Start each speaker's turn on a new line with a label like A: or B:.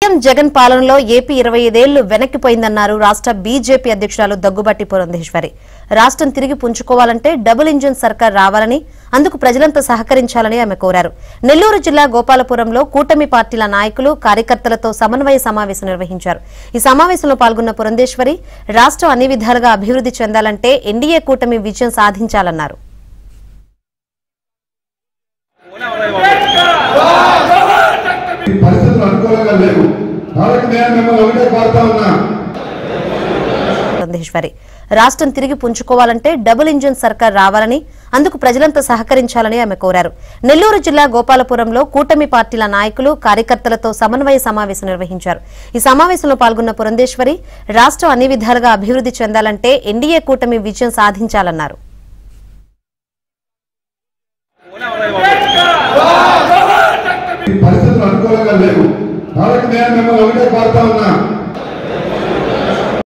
A: CM Jagan పాలనలో AP 25 ఏళ్లు వెనక్కిపోయిందన్నారు రాష్ట్ర బీజేపీ అధ్యక్షురాలు దగ్గుబాటి పురంధేశ్వరి. రాష్ట్రం తిరిగి పుంజుకోవాలంటే డబుల్ ఇంజిన్ సర్కార్ రావాలని, అందుకు ప్రజలంతా సహకరించాలని ఆమె కోరారు. నెల్లూరు జిల్లా గోపాలపురంలో కూటమి పార్టీల నాయకులు, కార్యకర్తలతో సమన్వయ సమావేశం నిర్వహించారు. ఈ సమావేశంలో పాల్గొన్న పురంధేశ్వరి రాష్ట్రం అన్ని విధాలుగా అభివృద్ధి చెందాలంటే ఎన్డీఏ కూటమి విజయం సాధించాలన్నారు. రాష్ట్రం తిరిగి పుంజుకోవాలంటే డబుల్ ఇంజిన్ సర్కార్ రావాలని, అందుకు ప్రజలంతా సహకరించాలని ఆమె కోరారు. నెల్లూరు జిల్లా గోపాలపురంలో కూటమి పార్టీల నాయకులు, కార్యకర్తలతో సమన్వయ సమావేశం నిర్వహించారు. ఈ సమావేశంలో పాల్గొన్న పురంధేశ్వరి రాష్ట్రం అన్ని విధాలుగా అభివృద్ధి చెందాలంటే ఎన్డీఏ కూటమి విజయం సాధించాలన్నారు.
B: పరిస్థితులు అనుకూలంగా లేవు. కాబట్టి నేను మిమ్మల్ని ఒకటే కోరుతా ఉన్నా,